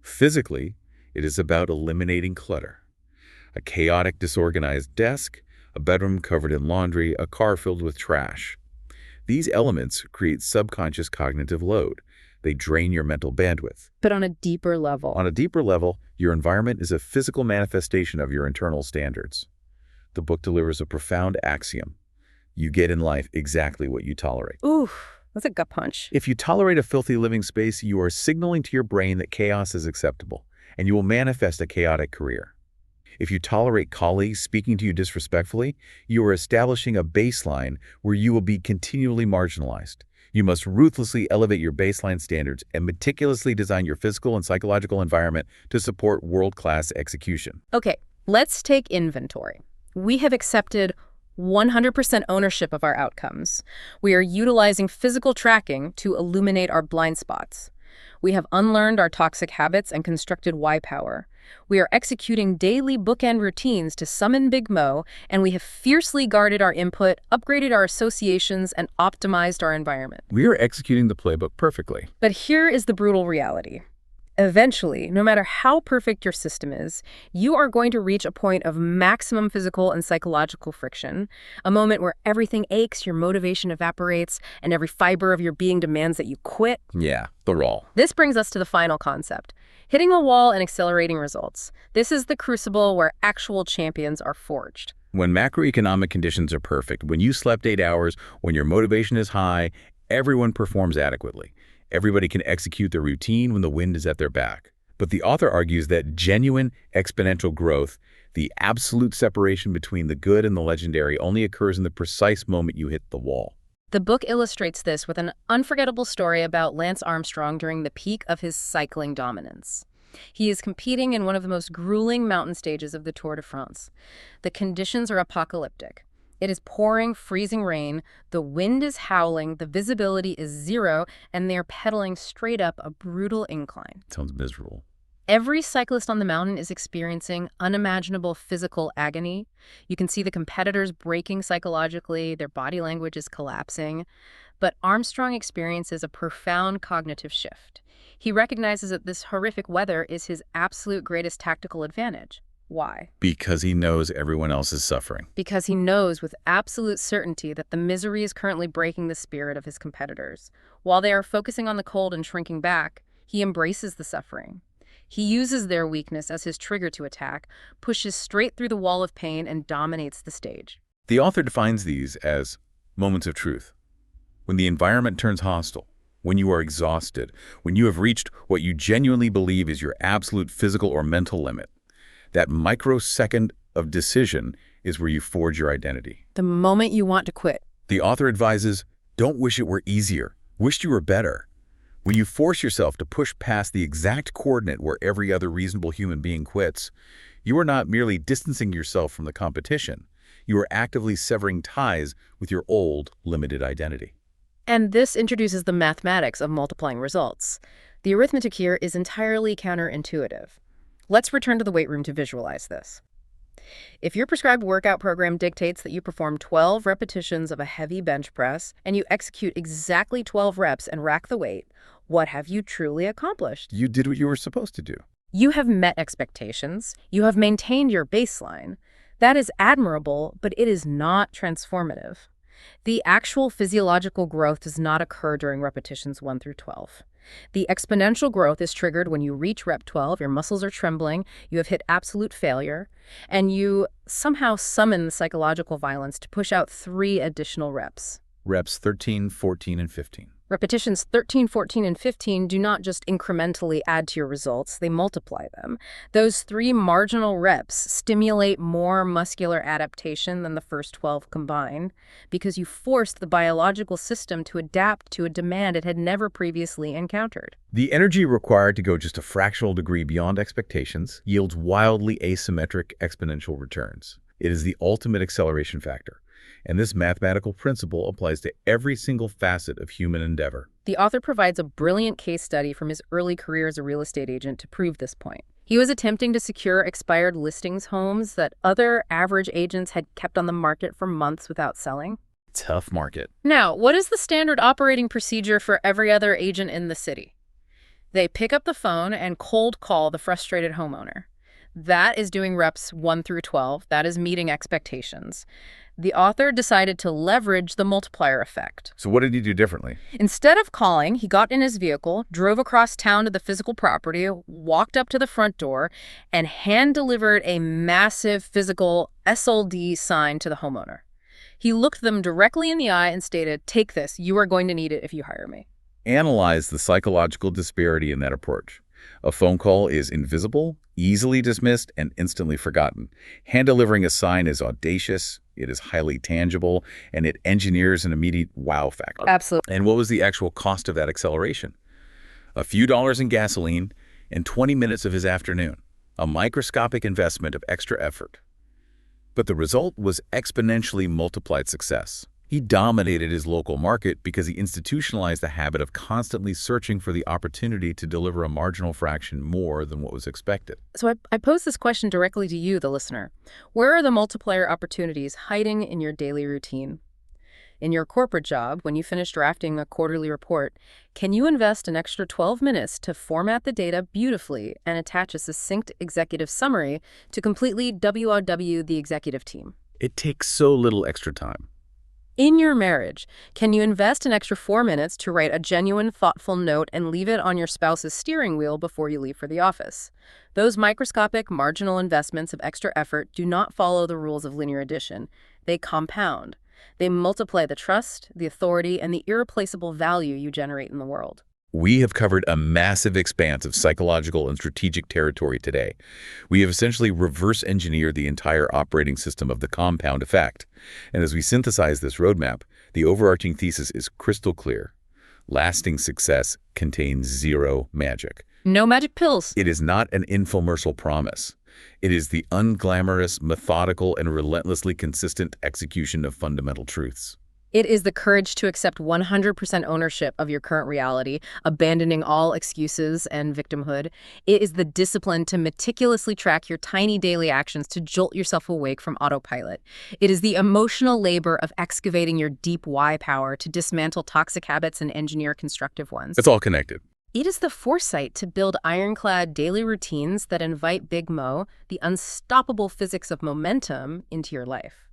Physically, it is about eliminating clutter. A chaotic, disorganized desk, a bedroom covered in laundry, a car filled with trash. These elements create subconscious cognitive load. They drain your mental bandwidth. But on a deeper level. On a deeper level, your environment is a physical manifestation of your internal standards. The book delivers a profound axiom. You get in life exactly what you tolerate. Ooh, that's a gut punch. If you tolerate a filthy living space, you are signaling to your brain that chaos is acceptable, and you will manifest a chaotic career. If you tolerate colleagues speaking to you disrespectfully, you are establishing a baseline where you will be continually marginalized. You must ruthlessly elevate your baseline standards and meticulously design your physical and psychological environment to support world-class execution. Okay, let's take inventory. We have accepted 100% ownership of our outcomes. We are utilizing physical tracking to illuminate our blind spots. We have unlearned our toxic habits and constructed Y power. We are executing daily bookend routines to summon Big Mo, and we have fiercely guarded our input, upgraded our associations, and optimized our environment. We are executing the playbook perfectly. But here is the brutal reality. Eventually, no matter how perfect your system is, you are going to reach a point of maximum physical and psychological friction, a moment where everything aches, your motivation evaporates, and every fiber of your being demands that you quit. Yeah, the roll. This brings us to the final concept: hitting a wall and accelerating results. This is the crucible where actual champions are forged. When macroeconomic conditions are perfect, when you slept 8 hours, when your motivation is high, everyone performs adequately. Everybody can execute their routine when the wind is at their back. But the author argues that genuine exponential growth, the absolute separation between the good and the legendary, only occurs in the precise moment you hit the wall. The book illustrates this with an unforgettable story about Lance Armstrong during the peak of his cycling dominance. He is competing in one of the most grueling mountain stages of the Tour de France. The conditions are apocalyptic. It is pouring, freezing rain, the wind is howling, the visibility is zero, and they're pedaling straight up a brutal incline. Sounds miserable. Every cyclist on the mountain is experiencing unimaginable physical agony. You can see the competitors breaking psychologically, their body language is collapsing. But Armstrong experiences a profound cognitive shift. He recognizes that this horrific weather is his absolute greatest tactical advantage. Why? Because he knows everyone else is suffering. Because he knows with absolute certainty that the misery is currently breaking the spirit of his competitors. While they are focusing on the cold and shrinking back, he embraces the suffering. He uses their weakness as his trigger to attack, pushes straight through the wall of pain, and dominates the stage. The author defines these as moments of truth. When the environment turns hostile, when you are exhausted, when you have reached what you genuinely believe is your absolute physical or mental limit, that microsecond of decision is where you forge your identity. The moment you want to quit. The author advises, don't wish it were easier. Wish you were better. When you force yourself to push past the exact coordinate where every other reasonable human being quits, you are not merely distancing yourself from the competition. You are actively severing ties with your old, limited identity. And this introduces the mathematics of multiplying results. The arithmetic here is entirely counterintuitive. Let's return to the weight room to visualize this. If your prescribed workout program dictates that you perform 12 repetitions of a heavy bench press and you execute exactly 12 reps and rack the weight, what have you truly accomplished? You did what you were supposed to do. You have met expectations. You have maintained your baseline. That is admirable, but it is not transformative. The actual physiological growth does not occur during repetitions 1 through 12. The exponential growth is triggered when you reach rep 12, your muscles are trembling, you have hit absolute failure, and you somehow summon the psychological violence to push out 3 additional reps. Reps 13, 14, and 15. Repetitions 13, 14, and 15 do not just incrementally add to your results, they multiply them. Those 3 marginal reps stimulate more muscular adaptation than the first 12 combined because you forced the biological system to adapt to a demand it had never previously encountered. The energy required to go just a fractional degree beyond expectations yields wildly asymmetric exponential returns. It is the ultimate acceleration factor. And this mathematical principle applies to every single facet of human endeavor. The author provides a brilliant case study from his early career as a real estate agent to prove this point. He was attempting to secure expired listings homes that other average agents had kept on the market for months without selling. Tough market. Now, what is the standard operating procedure for every other agent in the city? They pick up the phone and cold call the frustrated homeowner. That is doing reps 1 through 12. That is meeting expectations. The author decided to leverage the multiplier effect. So what did he do differently? Instead of calling, he got in his vehicle, drove across town to the physical property, walked up to the front door, and hand-delivered a massive physical SLD sign to the homeowner. He looked them directly in the eye and stated, "Take this. You are going to need it if you hire me." Analyze the psychological disparity in that approach. A phone call is invisible, easily dismissed, and instantly forgotten. Hand-delivering a sign is audacious, it is highly tangible, and it engineers an immediate wow factor. Absolutely. And what was the actual cost of that acceleration? A few dollars in gasoline and 20 minutes of his afternoon. A microscopic investment of extra effort. But the result was exponentially multiplied success. He dominated his local market because he institutionalized the habit of constantly searching for the opportunity to deliver a marginal fraction more than what was expected. So I pose this question directly to you, the listener. Where are the multiplier opportunities hiding in your daily routine? In your corporate job, when you finish drafting a quarterly report, can you invest an extra 12 minutes to format the data beautifully and attach a succinct executive summary to completely WOW the executive team? It takes so little extra time. In your marriage, can you invest an extra 4 minutes to write a genuine, thoughtful note and leave it on your spouse's steering wheel before you leave for the office? Those microscopic, marginal investments of extra effort do not follow the rules of linear addition. They compound. They multiply the trust, the authority, and the irreplaceable value you generate in the world. We have covered a massive expanse of psychological and strategic territory today. We have essentially reverse engineered the entire operating system of the compound effect. And as we synthesize this roadmap, the overarching thesis is crystal clear. Lasting success contains zero magic. No magic pills. It is not an infomercial promise. It is the unglamorous, methodical, and relentlessly consistent execution of fundamental truths. It is the courage to accept 100% ownership of your current reality, abandoning all excuses and victimhood. It is the discipline to meticulously track your tiny daily actions to jolt yourself awake from autopilot. It is the emotional labor of excavating your deep why power to dismantle toxic habits and engineer constructive ones. It's all connected. It is the foresight to build ironclad daily routines that invite Big Mo, the unstoppable physics of momentum, into your life.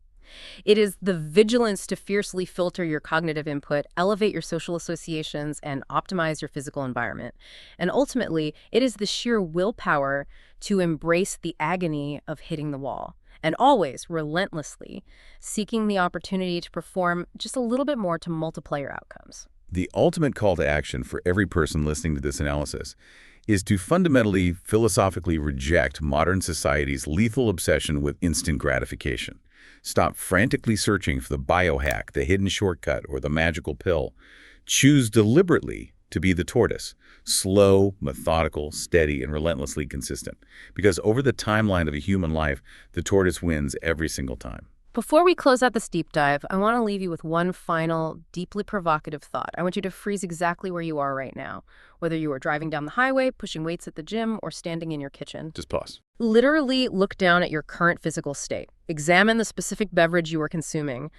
It is the vigilance to fiercely filter your cognitive input, elevate your social associations, and optimize your physical environment. And ultimately, it is the sheer willpower to embrace the agony of hitting the wall, and always, relentlessly, seeking the opportunity to perform just a little bit more to multiply your outcomes. The ultimate call to action for every person listening to this analysis is to fundamentally, philosophically reject modern society's lethal obsession with instant gratification. Stop frantically searching for the biohack, the hidden shortcut, or the magical pill. Choose deliberately to be the tortoise, slow, methodical, steady, and relentlessly consistent. Because over the timeline of a human life, the tortoise wins every single time. Before we close out this deep dive, I want to leave you with one final, deeply provocative thought. I want you to freeze exactly where you are right now, whether you are driving down the highway, pushing weights at the gym, or standing in your kitchen. Just pause. Literally look down at your current physical state. Examine the specific beverage you are consuming.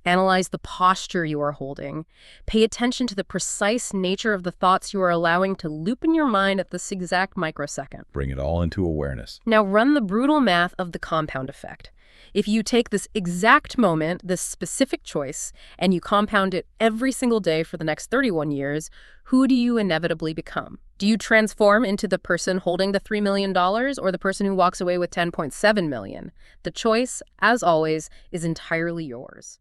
Analyze the posture you are holding. Pay attention to the precise nature of the thoughts you are allowing to loop in your mind at this exact microsecond. Bring it all into awareness. Now run the brutal math of the compound effect. If you take this exact moment, this specific choice, and you compound it every single day for the next 31 years, who do you inevitably become? Do you transform into the person holding the $3 million or the person who walks away with $10.7 million? The choice, as always, is entirely yours.